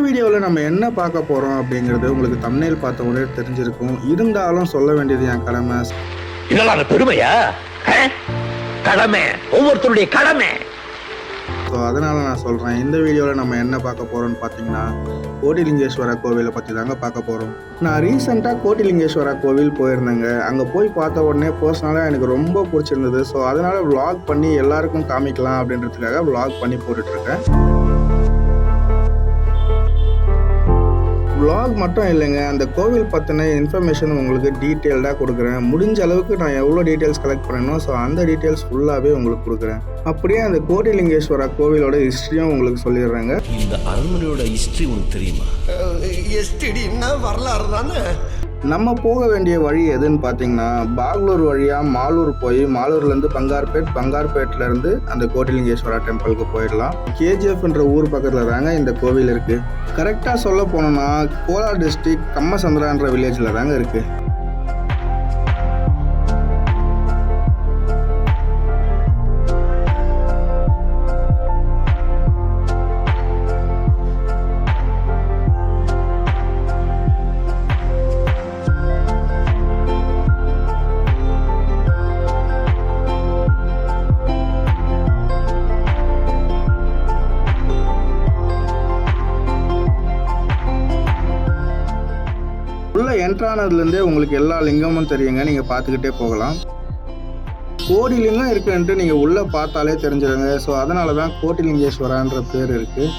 வீடியோவில் நம்ம என்ன பார்க்க போகிறோம் அப்படிங்கிறது உங்களுக்கு தம்ப்நெயில் பார்த்த உடனே தெரிஞ்சிருக்கும். இருந்தாலும் சொல்ல வேண்டியது என் கடமை. இதெல்லாம் பெருமையா? கடமை, ஒவ்வொருத்தருடைய கடமை. ஸோ அதனால் நான் சொல்கிறேன், இந்த வீடியோவில் நம்ம என்ன பார்க்க போகிறோம்னு பார்த்தீங்கன்னா கோட்டிலிங்கேஸ்வரா கோவிலை பற்றி தாங்க பார்க்க போகிறோம். நான் ரீசெண்டாக கோட்டிலிங்கேஸ்வரா கோவில் போயிருந்தேங்க. அங்கே போய் பார்த்த உடனே பர்சனலாக எனக்கு ரொம்ப பிடிச்சிருந்தது. ஸோ அதனால் vlog பண்ணி எல்லாருக்கும் காமிக்கலாம் அப்படின்றதுக்காக vlog பண்ணி போட்டுட்ருக்கேன். vlog மட்டும் இல்லைங்க, அந்த கோவில் பற்றின இன்ஃபர்மேஷன் உங்களுக்கு டீட்டெயில்டாக கொடுக்குறேன். முடிஞ்ச அளவுக்கு நான் எவ்வளோ டீட்டெயில்ஸ் கலெக்ட் பண்ணணும், ஸோ அந்த டீட்டெயில்ஸ் ஃபுல்லாகவே உங்களுக்கு கொடுக்குறேன். அப்படியே அந்த கோட்டிலிங்கேஸ்வரா கோவிலோட ஹிஸ்ட்ரியும் உங்களுக்கு சொல்லிடுறேங்க. இந்த அரண்மனையோட ஹிஸ்ட்ரி உனக்கு தெரியுமா? எஸ்டிடின்னா வரலாறு தானே. நம்ம போக வேண்டிய வழி எதுன்னு பார்த்தீங்கன்னா, பாக்லூர் வழியாக மாலூர் போய் மாலூர்லேருந்து பங்கார்பேட்லேருந்து அந்த கோட்டிலிங்கேஸ்வரா டெம்பிளுக்கு போயிடலாம். கேஜிஎஃப்ன்ற ஊர் பக்கத்தில் தாங்க இந்த கோவில் இருக்குது. கரெக்டாக சொல்ல போனோம்னா கோலார் டிஸ்ட்ரிக்ட் கம்மசந்திரான்ற வில்லேஜில் தாங்க இருக்குது. உள்ள என்ட்ரானதுலேருந்தே உங்களுக்கு எல்லா லிங்கமும் தெரியுங்க, நீங்கள் பார்த்துக்கிட்டே போகலாம். கோடி லிங்கம் இருக்குன்ட்டு நீங்கள் உள்ளே பார்த்தாலே தெரிஞ்சிடுங்க. ஸோ அதனால தான் கோட்டிலிங்கேஸ்வரான்ற பேர் இருக்குது.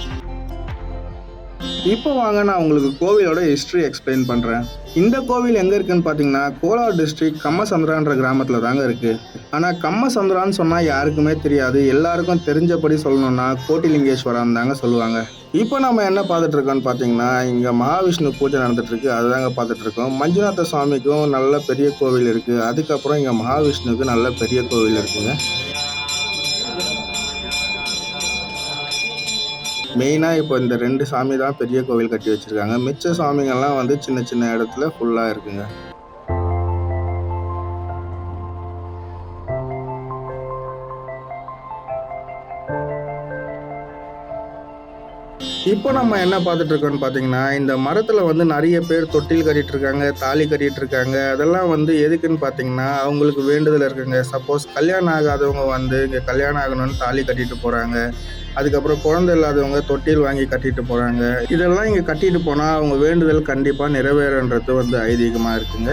இப்போ வாங்க நான் உங்களுக்கு கோவிலோட ஹிஸ்ட்ரி எக்ஸ்பிளைன் பண்ணுறேன். இந்த கோவில் எங்கே இருக்குன்னு பார்த்தீங்கன்னா கோலார் டிஸ்ட்ரிக்ட் கம்மசந்திரான்ற கிராமத்தில் தாங்க இருக்குது. ஆனால் கம்மசந்திரான்னு சொன்னால் யாருக்குமே தெரியாது. எல்லாருக்கும் தெரிஞ்சபடி சொல்லணும்னா கோட்டிலிங்கேஸ்வரான்னு தாங்க சொல்லுவாங்க. இப்போ நம்ம என்ன பார்த்துட்ருக்கோன்னு பார்த்தீங்கன்னா, இங்கே மகாவிஷ்ணு பூஜை நடந்துகிட்ருக்கு, அதுதாங்க பார்த்துட்ருக்கோம். மஞ்சுநாத சுவாமிக்கும் நல்ல பெரிய கோவில் இருக்குது. அதுக்கப்புறம் இங்கே மகாவிஷ்ணுவுக்கு நல்ல பெரிய கோவில் இருக்குங்க. மெயினாக இப்போ இந்த 2 சாமி தான் பெரிய கோவில் கட்டி வச்சுருக்காங்க. மிச்ச சாமிங்கள்லாம் வந்து சின்ன சின்ன இடத்துல ஃபுல்லாக இருக்குங்க. இப்போ நம்ம என்ன பார்த்துட்ருக்கோன்னு பார்த்தீங்கன்னா, இந்த மரத்தில் வந்து நிறைய பேர் தொட்டில் கட்டிகிட்டு இருக்காங்க, தாலி கட்டிகிட்டு இருக்காங்க. அதெல்லாம் வந்து எதுக்குன்னு பார்த்தீங்கன்னா, அவங்களுக்கு வேண்டுதல் இருக்குங்க. சப்போஸ் கல்யாணம் ஆகாதவங்க வந்து இங்கே கல்யாணம் ஆகணும்னு தாலி கட்டிட்டு போகிறாங்க. அதுக்கப்புறம் குழந்தை இல்லாதவங்க தொட்டில் வாங்கி கட்டிட்டு போகிறாங்க. இதெல்லாம் இங்கே கட்டிட்டு போனால் அவங்க வேண்டுதல் கண்டிப்பாக நிறைவேறன்றது வந்து ஐதீகமாக இருக்குங்க.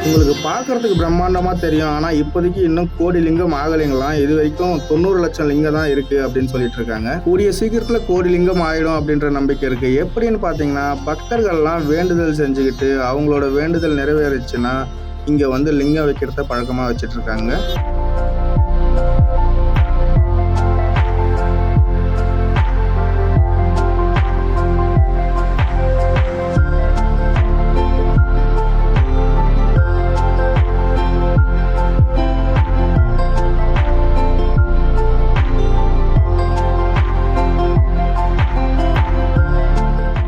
உங்களுக்கு பார்க்குறதுக்கு பிரம்மாண்டமாக தெரியும். ஆனால் இப்போதைக்கு இன்னும் கோடி லிங்கம் ஆகலைங்களாம். இது வரைக்கும் 90 லட்சம் லிங்கம் தான் இருக்குது அப்படின்னு சொல்லிட்டு இருக்காங்க. கூடிய சீக்கிரத்தில் கோடி லிங்கம் ஆகிடும் அப்படின்ற நம்பிக்கை இருக்குது. எப்படின்னு பார்த்தீங்கன்னா, பக்தர்கள்லாம் வேண்டுதல் செஞ்சுக்கிட்டு அவங்களோட வேண்டுதல் நிறைவேறுச்சுன்னா இங்கே வந்து லிங்கம் வைக்கிறத பழக்கமாக வச்சுட்டு இருக்காங்க.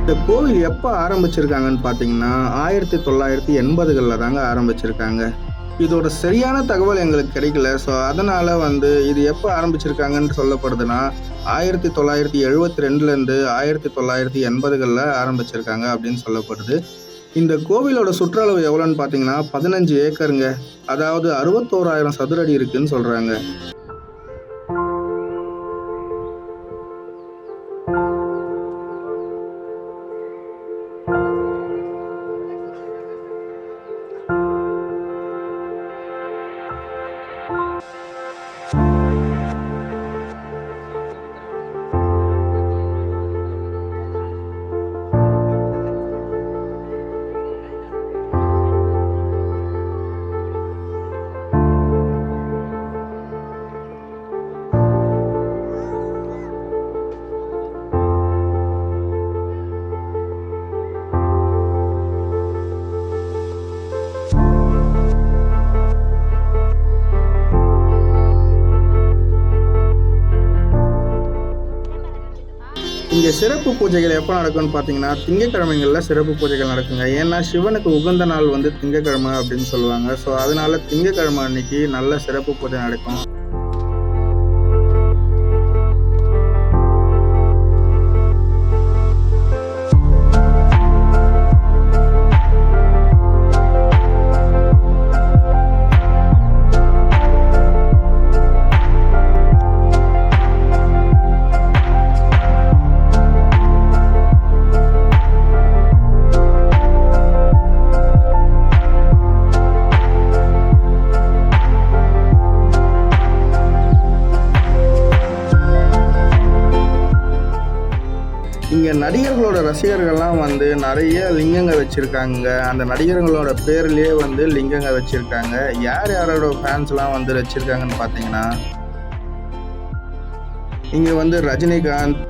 இந்த கோவில் எப்போ ஆரம்பிச்சிருக்காங்கன்னு பார்த்தீங்கன்னா 1980களில் தாங்க ஆரம்பிச்சிருக்காங்க. இதோட சரியான தகவல் எங்களுக்கு கிடைக்கல. ஸோ அதனால் வந்து இது எப்போ ஆரம்பிச்சிருக்காங்கன்னு சொல்லப்படுதுன்னா 1972லேருந்து 1980களில் ஆரம்பிச்சிருக்காங்க அப்படின்னு சொல்லப்படுது. இந்த கோவிலோட சுற்றளவு எவ்வளோன்னு பார்த்தீங்கன்னா 15 ஏக்கருங்க. அதாவது 61,000 சதுர அடி இருக்குன்னு சொல்கிறாங்க. இங்கே சிறப்பு பூஜைகள் எப்போ நடக்கும்னு பார்த்தீங்கன்னா திங்கக்கிழமைகளில் சிறப்பு பூஜைகள் நடக்குங்க. ஏன்னா சிவனுக்கு உகந்த நாள் வந்து திங்கக்கிழமை அப்படின்னு சொல்லுவாங்க. ஸோ அதனால திங்கக்கிழமை அன்னைக்கு நல்ல சிறப்பு பூஜை நடக்கும். இங்கே நடிகர்களோட ரசிகர்கள்லாம் வந்து நிறைய லிங்கங்க வச்சுருக்காங்க. அந்த நடிகர்களோட பேர்லேயே வந்து லிங்கங்க வச்சுருக்காங்க. யாரோட ஃபேன்ஸ்லாம் வந்து வச்சுருக்காங்கன்னு பார்த்தீங்கன்னா இங்கே வந்து ரஜினிகாந்த்,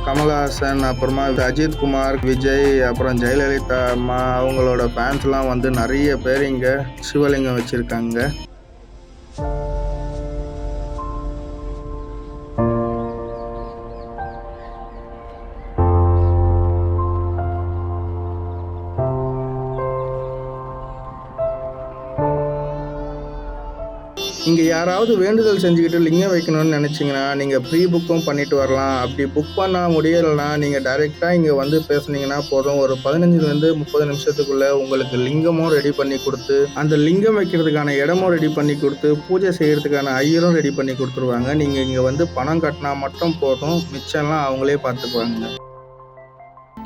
கமல்ஹாசன், அப்புறமா அஜித் குமார், விஜய், அப்புறம் ஜெயலலிதா அம்மா அவங்களோட ஃபேன்ஸ்லாம் வந்து நிறைய பேர் இங்கே சிவலிங்கம் வச்சுருக்காங்க. இங்கே யாராவது வேண்டுதல் செஞ்சுக்கிட்டு லிங்கம் வைக்கணும்னு நினச்சிங்கன்னா நீங்கள் ப்ரீ புக்கும் பண்ணிட்டு வரலாம். அப்படி புக் பண்ண முடியலைன்னா நீங்கள் டைரெக்டாக இங்கே வந்து பேசுனீங்கன்னா போதும். ஒரு 15 to 30 நிமிஷத்துக்குள்ளே உங்களுக்கு லிங்கமும் ரெடி பண்ணி கொடுத்து, அந்த லிங்கம் வைக்கிறதுக்கான இடமும் ரெடி பண்ணி கொடுத்து, பூஜை செய்கிறதுக்கான ஐயரும் ரெடி பண்ணி கொடுத்துருவாங்க. நீங்கள் இங்கே வந்து பணம் கட்டினா மட்டும் போதும், மிச்சம்லாம் அவங்களே பார்த்துக்குவாங்க.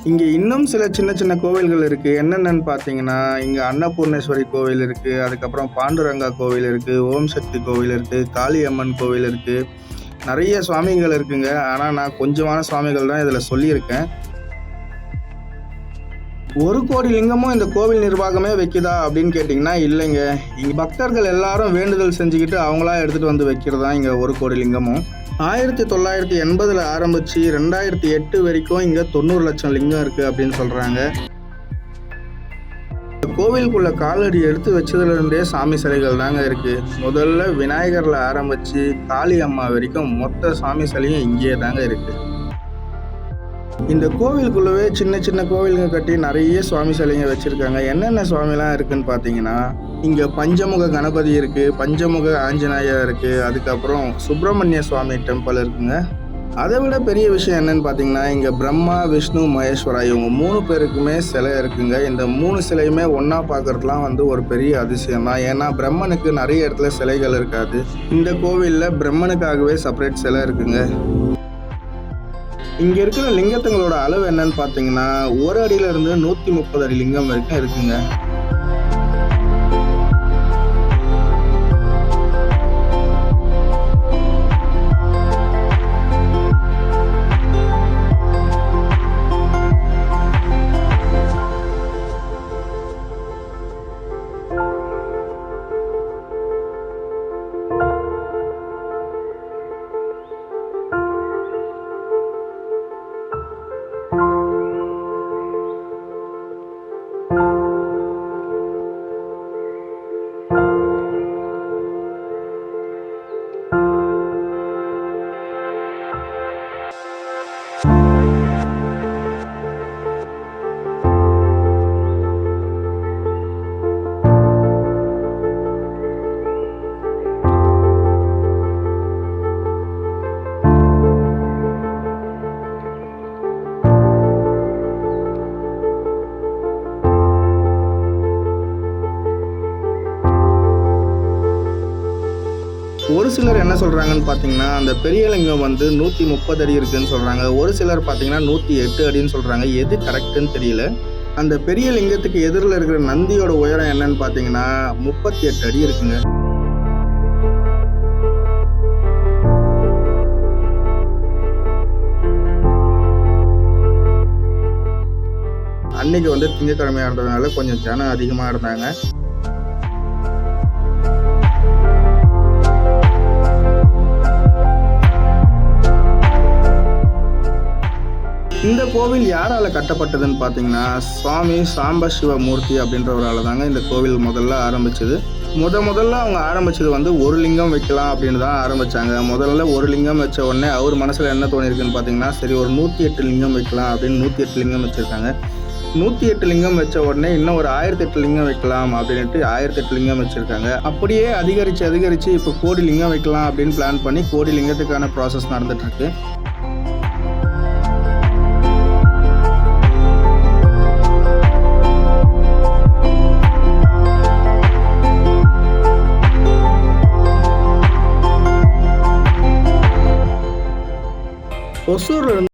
இங்கே இன்னும் சில சின்ன சின்ன கோவில்கள் இருக்குது. என்னென்னு பார்த்தீங்கன்னா இங்கே அன்னபூர்ணேஸ்வரி கோவில் இருக்குது, அதுக்கப்புறம் பாண்டுரங்கா கோவில் இருக்குது, ஓம் சக்தி கோவில் இருக்குது, காளியம்மன் கோவில் இருக்குது, நிறைய சுவாமிகள் இருக்குங்க. ஆனால் நான் கொஞ்சமான சுவாமிகள் தான் இதில் சொல்லியிருக்கேன். 1 கோடி லிங்கமும் இந்த கோவில் நிர்வாகமே வைக்குதா அப்படின்னு கேட்டிங்கன்னா இல்லைங்க. இங்கே பக்தர்கள் எல்லாரும் வேண்டுதல் செஞ்சுக்கிட்டு அவங்களா எடுத்துகிட்டு வந்து வைக்கிறதா இங்கே 1 கோடி லிங்கமும். 1980 ஆரம்பித்து 2008 வரைக்கும் இங்கே 90 லட்சம் லிங்கம் இருக்குது அப்படின்னு சொல்கிறாங்க. கோவிலுக்குள்ள காலடி எடுத்து வச்சதுலேருந்தே சாமி சிலைகள் தாங்க இருக்குது. முதல்ல விநாயகரில் ஆரம்பித்து காளி அம்மா வரைக்கும் மொத்த சாமி சிலையும் இங்கேயே தாங்க இருக்குது. இந்த கோவிலுக்குள்ளவே சின்ன சின்ன கோவிலுங்க கட்டி நிறைய சுவாமி சிலைங்க வச்சுருக்காங்க. என்னென்ன சுவாமிலாம் இருக்குதுன்னு பார்த்தீங்கன்னா இங்கே பஞ்சமுக கணபதி இருக்குது, பஞ்சமுக ஆஞ்சநேயர் இருக்குது, அதுக்கப்புறம் சுப்பிரமணிய சுவாமி டெம்பிள் இருக்குங்க. அதை விட பெரிய விஷயம் என்னன்னு பார்த்தீங்கன்னா இங்கே பிரம்மா, விஷ்ணு, மகேஸ்வரா இவங்க 3 பேருக்குமே சிலை இருக்குங்க. இந்த 3 சிலையுமே ஒன்றா பார்க்குறதுலாம் வந்து ஒரு பெரிய அதிசயம் தான். ஏன்னா பிரம்மனுக்கு நிறைய இடத்துல சிலைகள் இருக்காது. இந்த கோவிலில் பிரம்மனுக்காகவே செப்பரேட் சிலை இருக்குங்க. இங்கே இருக்கிற லிங்கத்துங்களோட அளவு என்னன்னு பார்த்தீங்கன்னா 1 அடியிலிருந்து 130 அடி லிங்கம் வரைக்கும் இருக்குங்க. ஒரு சிலர் என்ன சொல்கிறாங்கன்னு பார்த்தீங்கன்னா அந்த பெரிய லிங்கம் வந்து 130 அடி இருக்குதுன்னு சொல்கிறாங்க. ஒரு சிலர் பார்த்தீங்கன்னா 108 அடின்னு சொல்கிறாங்க. எது கரெக்டுன்னு தெரியல. அந்த பெரிய லிங்கத்துக்கு எதிரில் இருக்கிற நந்தியோட உயரம் என்னன்னு பார்த்தீங்கன்னா 38 அடி இருக்குங்க. அன்னைக்கு வந்து திங்கக்கிழமையாக இருந்ததுனால கொஞ்சம் ஜனம் அதிகமாக இருந்தாங்க. இந்த கோவில் யாரால கட்டப்பட்டதுன்னு பார்த்தீங்கன்னா சுவாமி சாம்ப சிவமூர்த்தி அப்படின்றவரால தாங்க இந்த கோவில் முதல்ல ஆரம்பிச்சது. முதல்ல அவங்க ஆரம்பிச்சது வந்து ஒரு லிங்கம் வைக்கலாம் அப்படின்னு தான் ஆரம்பிச்சாங்க. முதல்ல ஒரு லிங்கம் வச்ச உடனே அவர் மனசுல என்ன தோணிருக்குன்னு பார்த்தீங்கன்னா, சரி ஒரு 108 லிங்கம் வைக்கலாம் அப்படின்னு 108 லிங்கம் வச்சிருக்காங்க. 108 லிங்கம் வச்ச உடனே இன்னும் ஒரு 1008 லிங்கம் வைக்கலாம் அப்படின்ட்டு 1008 லிங்கம் வச்சிருக்காங்க. அப்படியே அதிகரிச்சு இப்போ கோடி லிங்கம் வைக்கலாம் அப்படின்னு பிளான் பண்ணி கோடி லிங்கத்துக்கான ப்ராசஸ் நடந்துட்டு இருக்கு. ஒசூர்ல இருந்து